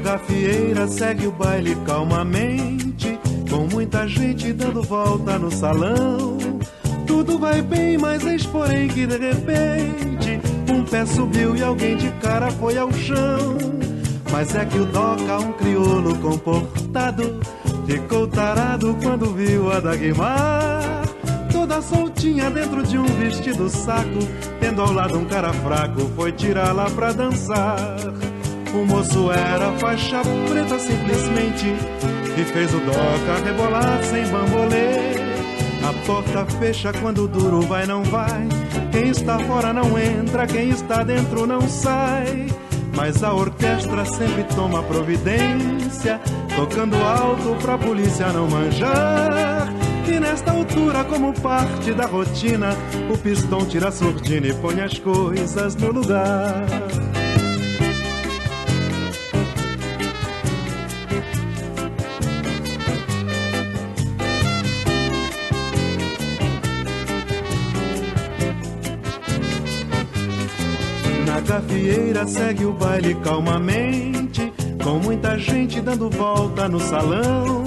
gafieira segue o baile calmamente, com muita gente dando volta no salão. Tudo vai bem, mas eis porém que de repente um pé subiu e alguém de cara foi ao chão. Mas é que o Doca, um crioulo comportado, ficou tarado quando viu a Dagmar, toda soltinha dentro de um vestido saco, tendo ao lado um cara fraco, foi tirá-la pra dançar. O moço era faixa preta simplesmente, e fez o Doca rebolar sem bambolê. A porta fecha quando o duro vai não vai, quem está fora não entra, quem está dentro não sai. Mas a orquestra sempre toma providência, tocando alto pra polícia não manjar. E nesta altura, como parte da rotina, o pistão tira a surdina e põe as coisas no lugar. gafieira segue o baile calmamente, com muita gente dando volta no salão.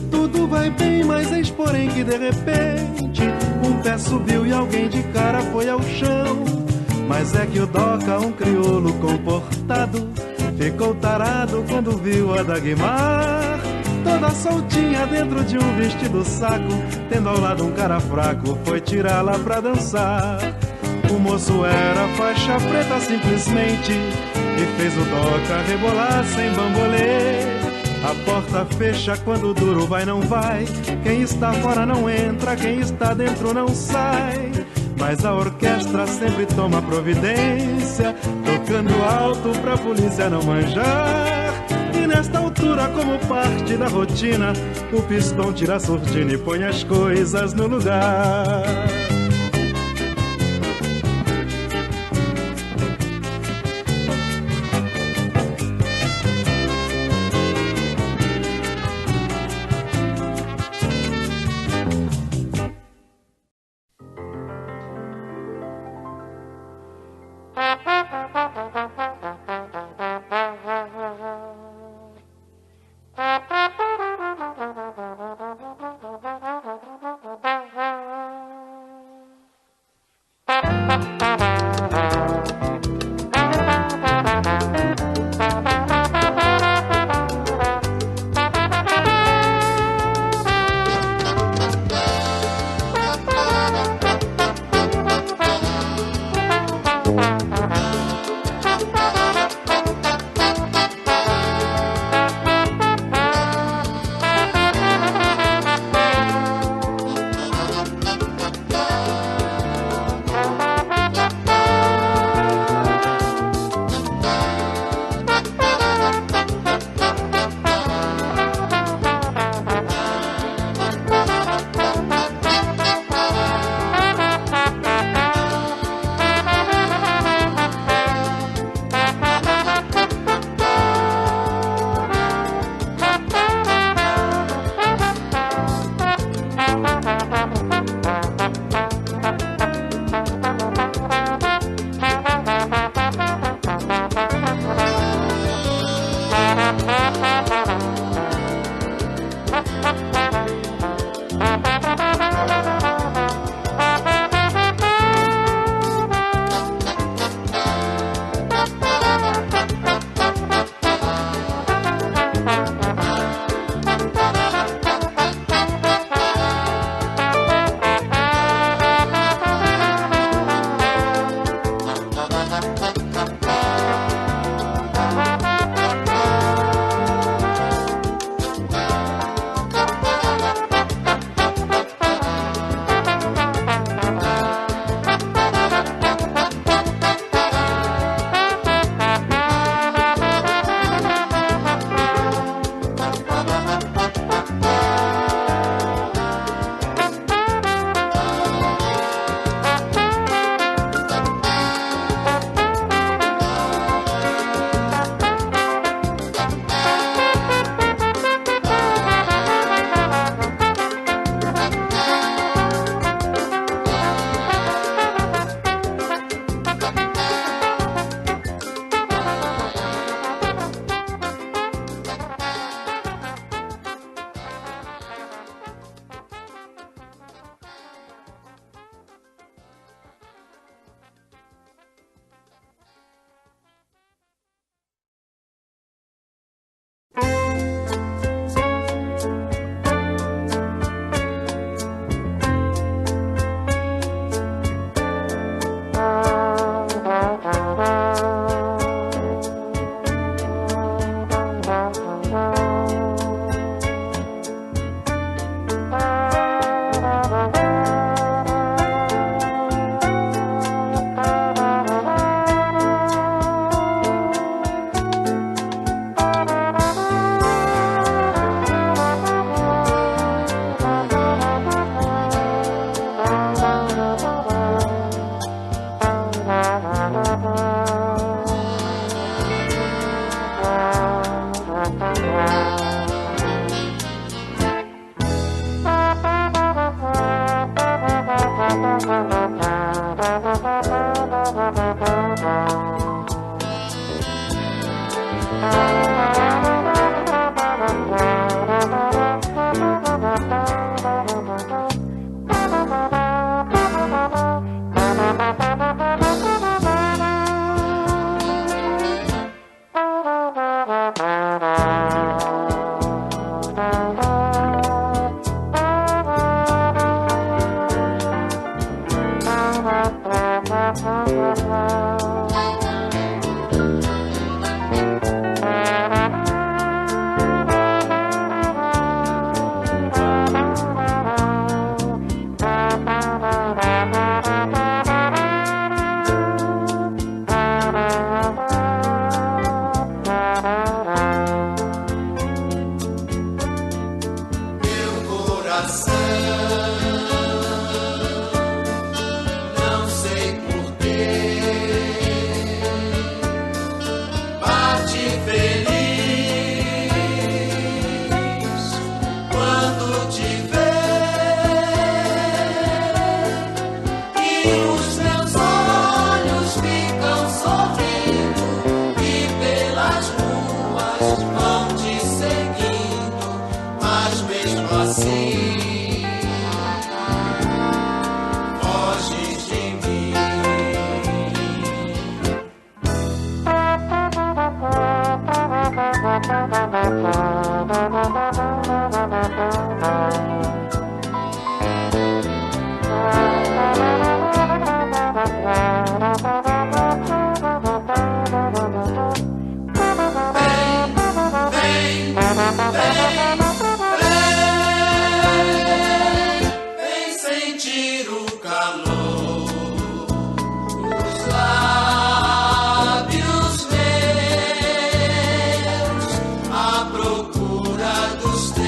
Tudo vai bem, mas eis porém que de repente um pé subiu e alguém de cara foi ao chão. Mas é que o Doca, um crioulo comportado, ficou tarado quando viu a Dagmar toda soltinha dentro de um vestido saco, tendo ao lado um cara fraco, foi tirá-la pra dançar. O moço era faixa preta simplesmente e fez o Doca rebolar sem bambolê. A porta fecha quando o duro vai não vai, quem está fora não entra, quem está dentro não sai. Mas a orquestra sempre toma providência, tocando alto pra polícia não manjar. E nesta altura, como parte da rotina, o pistão tira a surdina e põe as coisas no lugar. Vem sentir o calor dos lábios meus, à procura dos teus.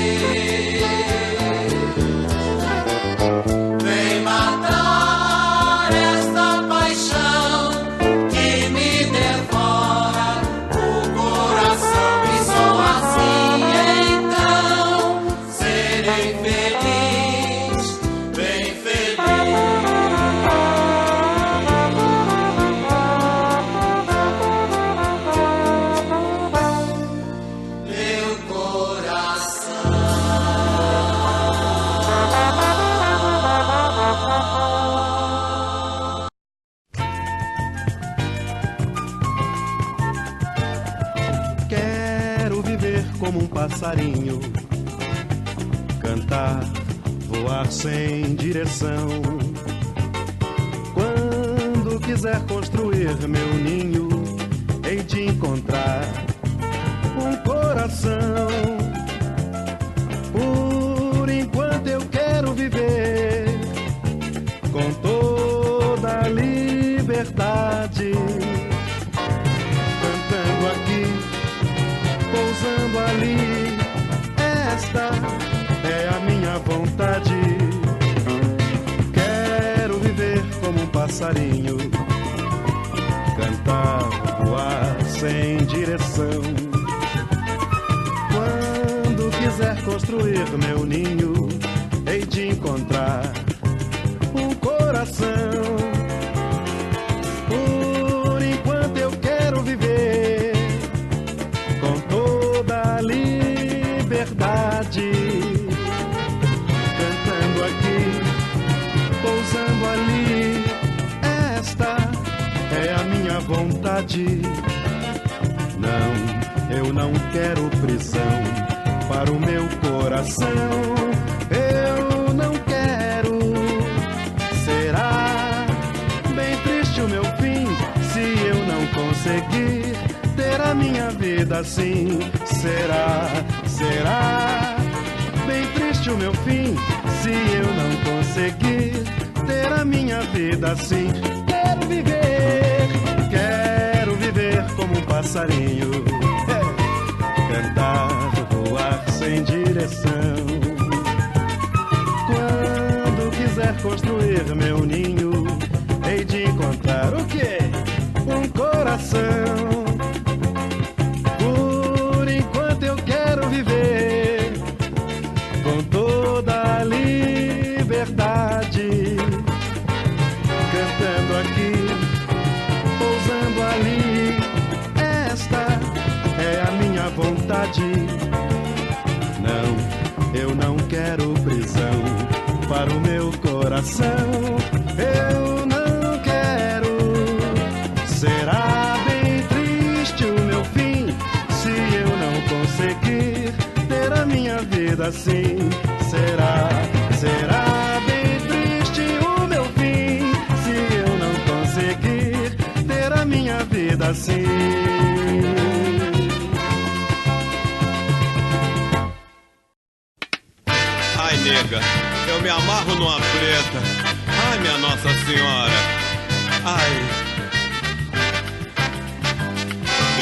Vem matar esta paixão que me devora o coração. E só assim então serei feliz, bem feliz. Meu coração. Quero viver como um passarinho, cantar, voar sem direção. Quando quiser construir meu ninho, hei de encontrar um coração. Por enquanto eu quero viver com toda a liberdade, cantando aqui, pousando ali. Esta é a minha vontade. Quero viver como um passarinho, cantar, voar sem direção. Quando quiser construir meu ninho, hei de encontrar um coração. Por enquanto eu quero viver com toda a liberdade, cantando aqui, pousando ali. Esta é a minha vontade. Não, eu não quero prisão para o meu coração. Eu não quero. Será bem triste o meu fim se eu não conseguir ter a minha vida assim. Será bem triste o meu fim se eu não conseguir ter a minha vida assim. Quero viver como um passarinho, cantar, voar sem direção. Quando quiser construir meu ninho, hei de encontrar o quê? Um coração. Por enquanto eu quero viver com toda a liberdade, cantando aqui, pousando ali. Esta é a minha vontade. Não, eu não quero prisão para o meu coração. Eu não quero. Será bem triste o meu fim se eu não conseguir ter a minha vida assim. Será bem triste o meu fim se eu não conseguir ter a minha vida assim. Ai, nega, eu me amarro numa preta. Ai, minha Nossa Senhora. Ai.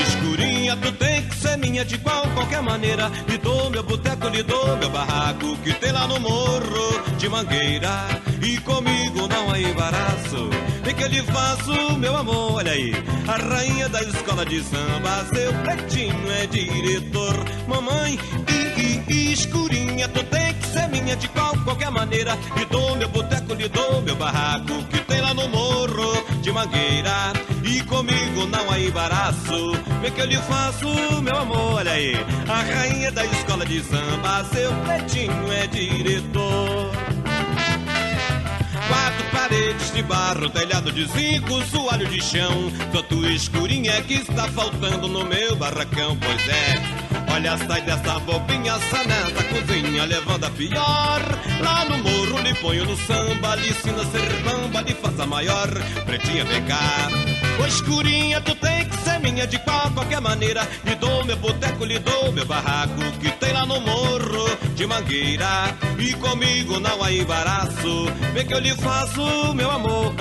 Escurinha, tu tem que ser minha de qualquer maneira. Lhe dou meu boteco, lhe dou meu barraco que tem lá no morro de Mangueira. E comigo não há embaraço, e que eu lhe faço, meu amor, olha aí. A rainha da escola de samba, seu pretinho é diretor. Mamãe, escurinha, tu tem que ser minha de qualquer maneira. Lhe dou meu boteco, lhe dou meu barraco que tem lá no morro de Mangueira. E comigo não há embaraço, vê que eu lhe faço, meu amor, olha aí. A rainha da escola de samba, seu pretinho é diretor. 4 paredes de barro, telhado de zinco, soalho de chão. Só tua escurinha que está faltando no meu barracão, pois é. Olha, sai dessa bobinha sana da cozinha, levando a pior. Lá no morro lhe ponho no samba, lhe ensino a ser bamba, lhe faça maior. Pretinha, vem cá, Ô escurinha, tu tem que ser minha de qualquer maneira. Lhe dou meu boteco, lhe dou meu barraco que tem lá no morro de Mangueira. E comigo não há embaraço, vê que eu lhe faço, meu amor.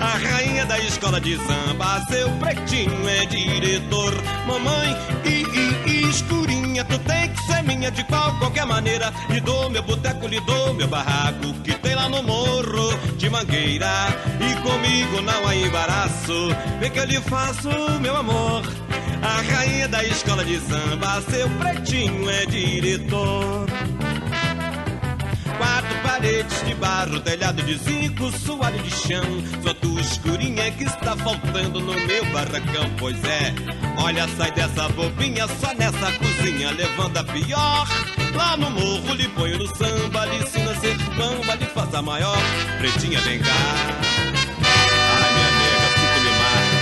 A rainha da escola de samba, seu pretinho é diretor. Mamãe, escurinha, tu tem que ser minha de qualquer maneira. Lhe dou meu boteco, lhe dou meu barraco que tem lá no morro de Mangueira. E comigo não há embaraço, vê que eu lhe faço, meu amor. A rainha da escola de samba, seu pretinho é diretor. 4 paredes de barro, telhado de zinco, soalho de chão. Só tu escurinha que está faltando no meu barracão. Pois é, olha, sai dessa bobinha só nessa cozinha, levando a pior. Lá no morro lhe ponho no samba, lhe ensino a ser bamba, lhe faça maior. Pretinha, vem cá. Ai, minha nega, se tu me mata.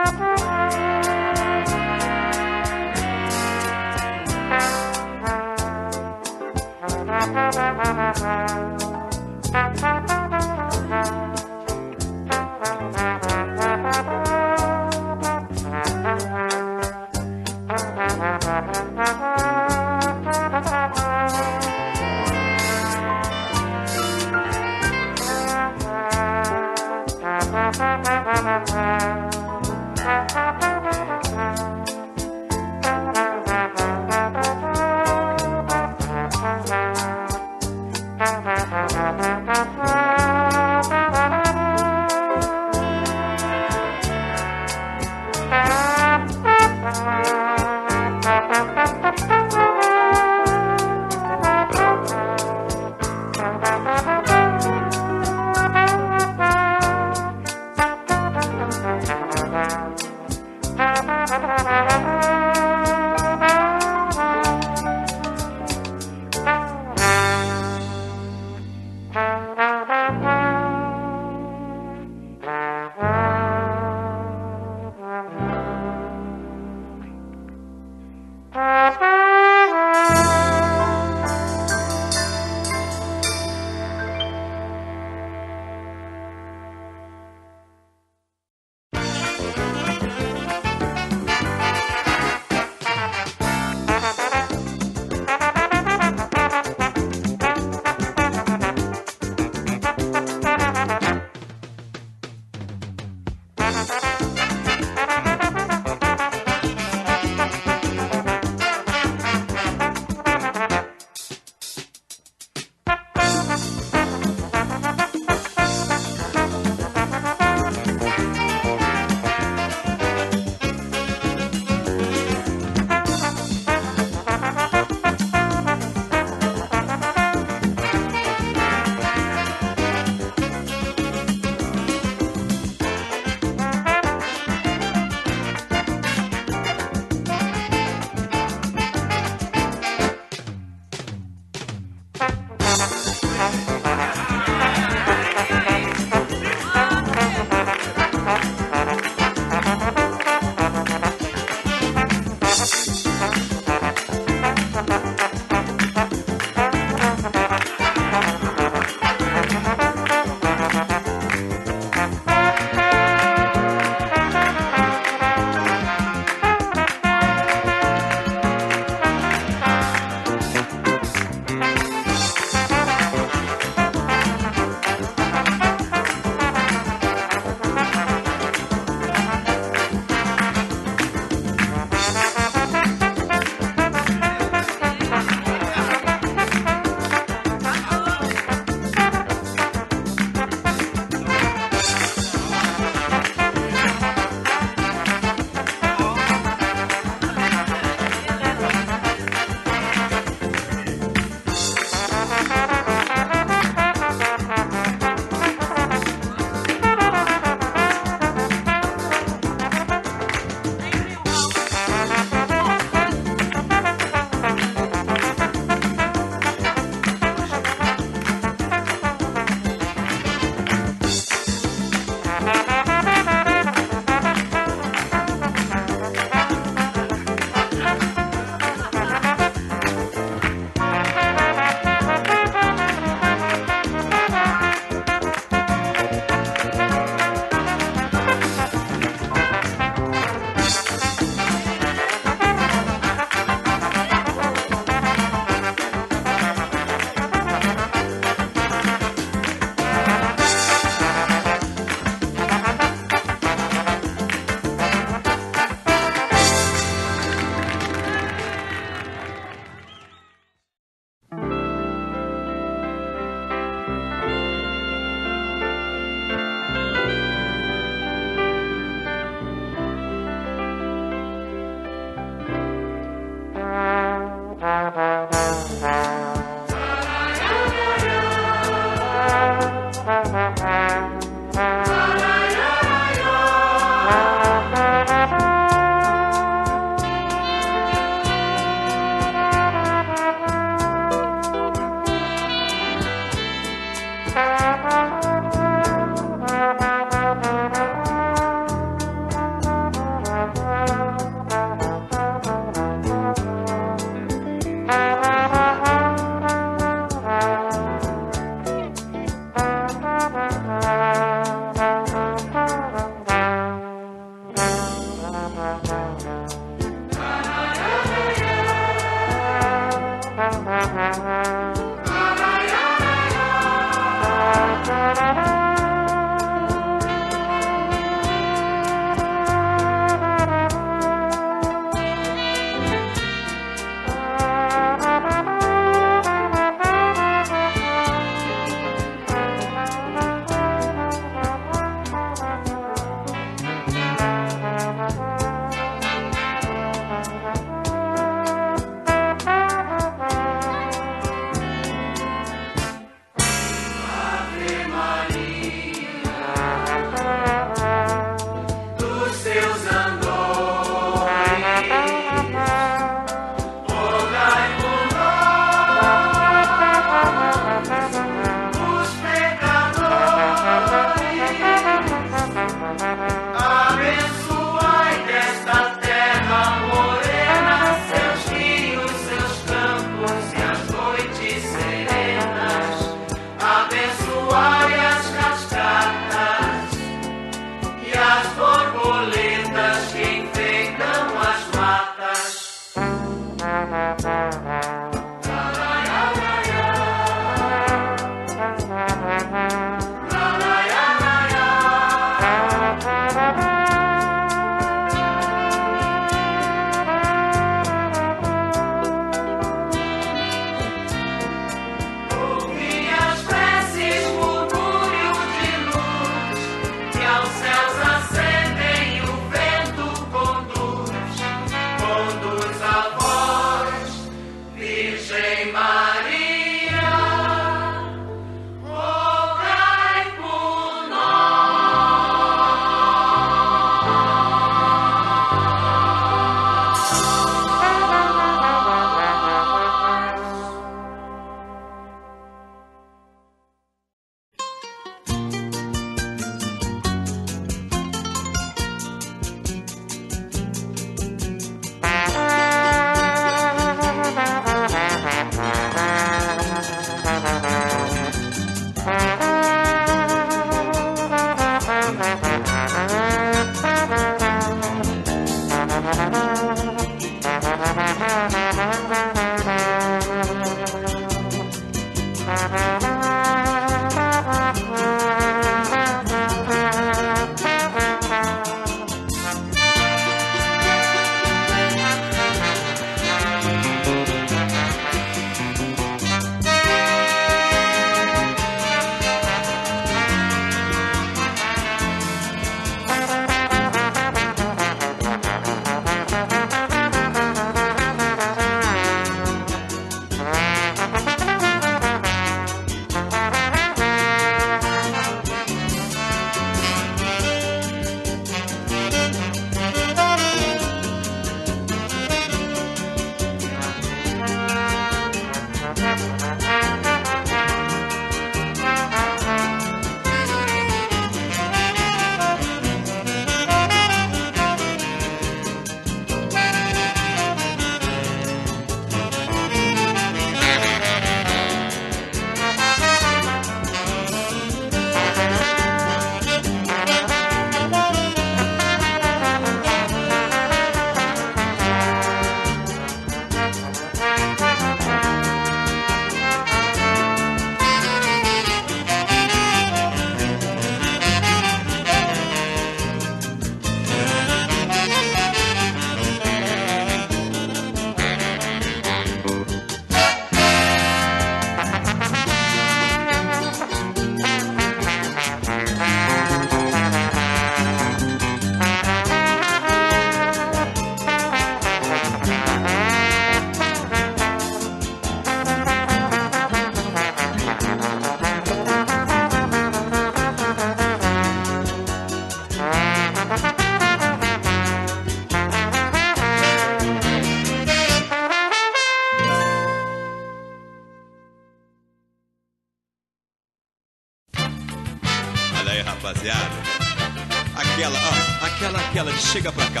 Aquela de chega pra cá,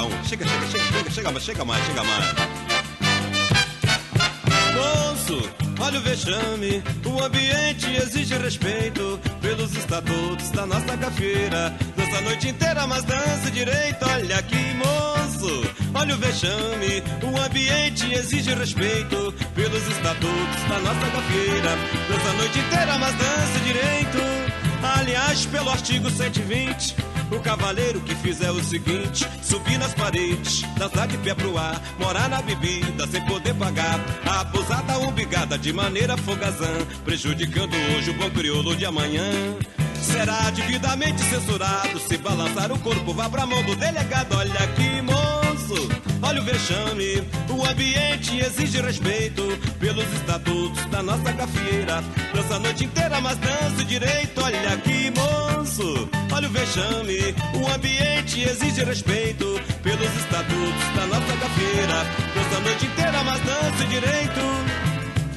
chega mais. Moço, olha o vexame, o ambiente exige respeito pelos estatutos da nossa gafieira. Dança a noite inteira, mas dança direito, olha aqui, moço. Olha o vexame, o ambiente exige respeito pelos estatutos da nossa gafieira. Dança a noite inteira, mas dança direito. Aliás, pelo artigo 120, o cavaleiro que fizer o seguinte: subir nas paredes, dançar de pé pro ar, morar na bebida sem poder pagar, abusada umbigada de maneira folgazã, prejudicando hoje o bom crioulo de amanhã. Será devidamente censurado se balançar o corpo, vá pra mão do delegado. Olha aqui, moço, olha o vexame, o ambiente exige respeito pelos estatutos da nossa gafieira. Dança a noite inteira, mas dança direito. Olha aqui, moço, olha o vexame, o ambiente exige respeito pelos estatutos da nossa gafieira. Dança a noite inteira, mas dança direito.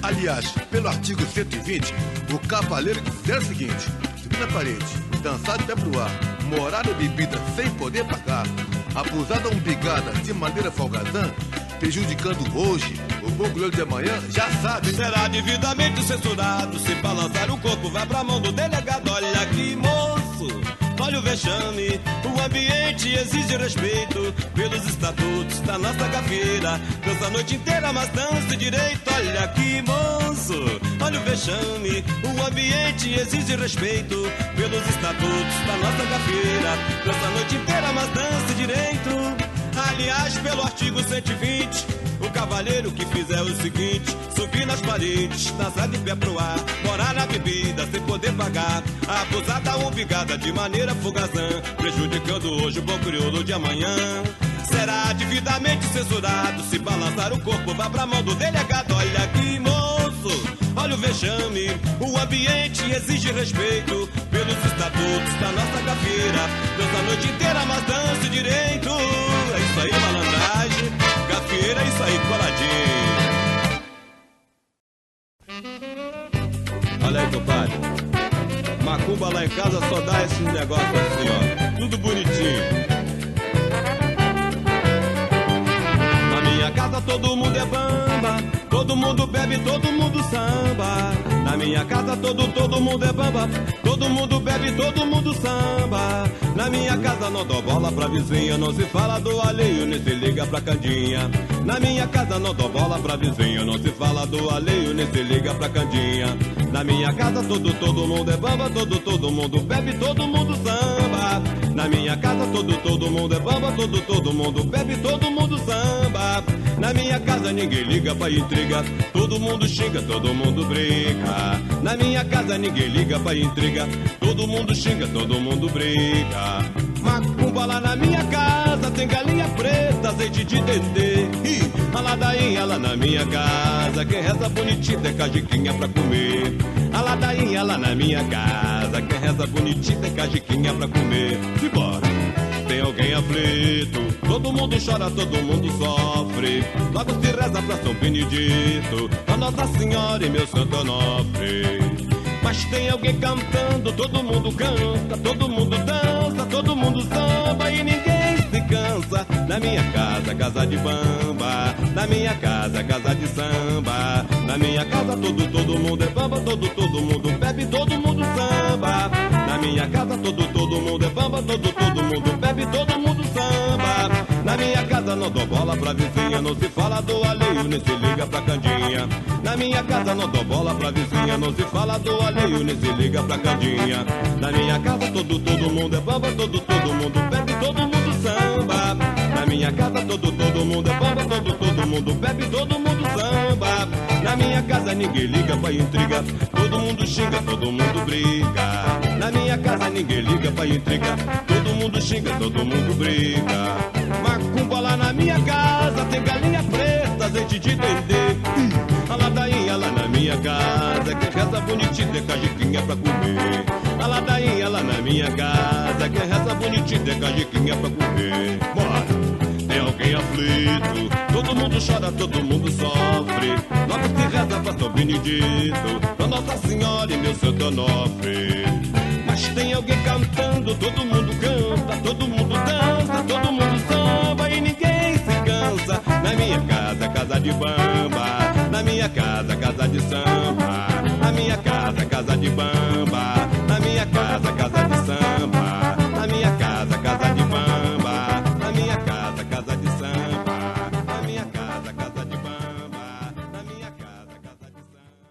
Aliás, pelo artigo 120, o cavaleiro que fizer o seguinte: subir na parede, dançar de pé pro ar, morar na bebida sem poder pagar, abusar da umbigada de maneira folgazã, prejudicando hoje o bom crioulo de amanhã, já sabe. Será devidamente censurado se balançar o corpo, vai pra mão do delegado. Olha aqui, moço, olha o vexame, o ambiente exige respeito pelos estatutos da nossa gafieira. Dança a noite inteira, mas dança direito. Olha aqui, moço, olha o vexame, o ambiente exige respeito pelos estatutos da nossa gafieira. Dança a noite inteira, mas dança direito. Aliás, pelo artigo 120, o cavaleiro que fizer o seguinte: subir nas paredes, dançar de pé pro ar, morar na bebida sem poder pagar, abusar da umbigada de maneira folgazã, prejudicando hoje o bom crioulo de amanhã. Será devidamente censurado se balançar o corpo, vá pra mão do delegado. Olha aqui, moço, olha o vexame, o ambiente exige respeito pelos estatutos da nossa gafieira. Dança a noite inteira, mas dança direito. É isso aí, malandragem, gafieira, é isso aí, coladinho. Olha aí, compadre, macumba lá em casa só dá esses negócios assim, ó, tudo bonitinho. Na minha casa todo mundo é bamba, todo mundo bebe, todo mundo samba. Na minha casa todo mundo é bamba, todo mundo bebe, todo mundo samba. Na minha casa não dou bola pra vizinha, não se fala do alheio, nem se liga pra candinha. Na minha casa não dou bola pra vizinha, não se fala do alheio, nem se liga pra candinha. Na minha casa todo mundo é bamba, todo mundo bebe, todo mundo samba. Na minha casa todo mundo é bamba, todo mundo bebe, todo mundo samba. Na minha casa ninguém liga pra intriga, todo mundo xinga, todo mundo briga. Na minha casa ninguém liga pra intriga, todo mundo xinga, todo mundo briga. Macumba lá na minha casa, tem galinha preta, azeite de dendê. A ladainha lá na minha casa, quem reza bonitinho tem cajiquinha pra comer. A ladainha lá na minha casa, quem reza bonitinho tem cajiquinha pra comer. Simbora! Tem alguém aflito, todo mundo chora, todo mundo sofre. Logo se reza pra São Benedito, a Nossa Senhora e meu Santo Onofre. Mas tem alguém cantando, todo mundo canta, todo mundo dança, todo mundo samba e ninguém se cansa. Na minha casa, casa de bamba, na minha casa, casa de samba. Na minha casa todo mundo é bamba, todo mundo bebe, todo mundo samba. Na minha casa todo mundo é bamba, todo mundo bebe, todo mundo samba. Na minha casa não dou bola pra vizinha, não se fala do alheio, nem se liga pra candinha. Na minha casa não dou bola pra vizinha, não se fala do alheio, nem se liga pra candinha. Na minha casa todo mundo é bamba, todo mundo bebe, todo mundo samba. Na minha casa todo mundo é bamba, todo mundo bebe, todo mundo samba. Na minha casa ninguém liga pra intriga, todo mundo xinga, todo mundo briga. Na minha casa ninguém liga pra intriga, todo mundo xinga, todo mundo briga. Macumba lá na minha casa, tem galinha preta, azeite de dendê. A ladainha lá na minha casa, quem reza bonitinho tem cajiquinha pra comer. A ladainha lá na minha casa, quem reza bonitinho tem cajiquinha pra comer. Bora! Tem alguém aflito, todo mundo chora, todo mundo sofre. Logo se reza pra São Benedito, pra Nossa Senhora e meu Santo Onofre. Mas tem alguém cantando, todo mundo canta, todo mundo dança, todo mundo samba e ninguém se cansa. Na minha casa, casa de bamba, na minha casa, casa de samba. Na minha casa, casa de bamba, na minha casa, casa de samba. Na minha casa, casa de bamba, na minha casa, casa de samba. Na minha casa, casa de bamba, na minha casa, casa de samba.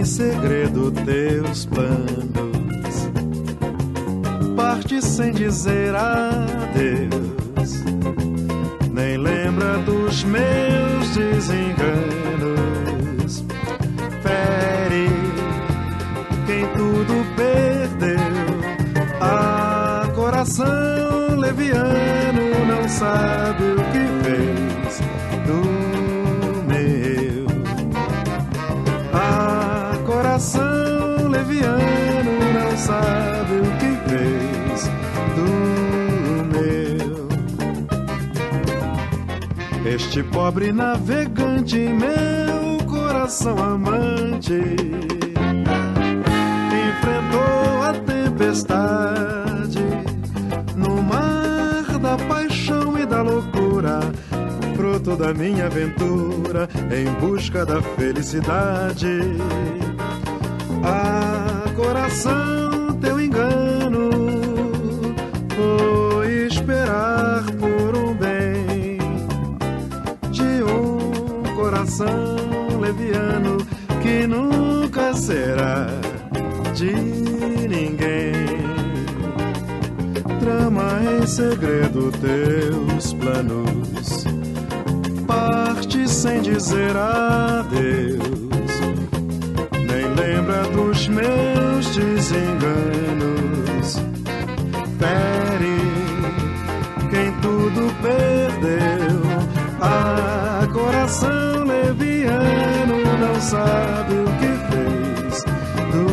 segredo teus planos, parte sem dizer adeus, nem lembra dos meus desenganos. Fere quem tudo perdeu, coração leviano não sabe o que fez do meu. Coração leviano não sabe o que fez do meu. Este pobre navegante, meu coração amante, enfrentou a tempestade no mar da paixão e da loucura, fruto da minha aventura em busca da felicidade. Coração, teu engano foi esperar por um bem de um coração leviano que nunca será de ninguém. Trama em segredo teus planos, parte sem dizer adeus, nem lembra dos meus desenganos. Fere quem tudo perdeu, coração leviano não sabe o que fez do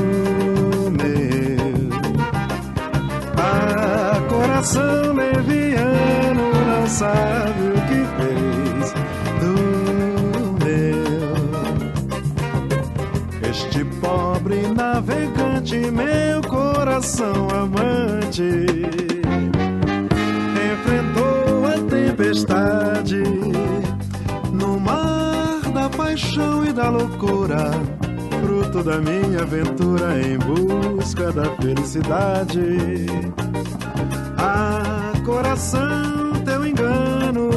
meu. Coração leviano não sabe o que fez do meu. Este pobre navegante, meu coração amante, enfrentou a tempestade no mar da paixão e da loucura, fruto da minha aventura em busca da felicidade. Coração, teu engano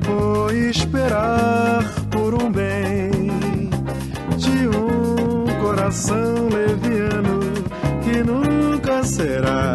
foi esperar por um bem de um coração leviano que nunca será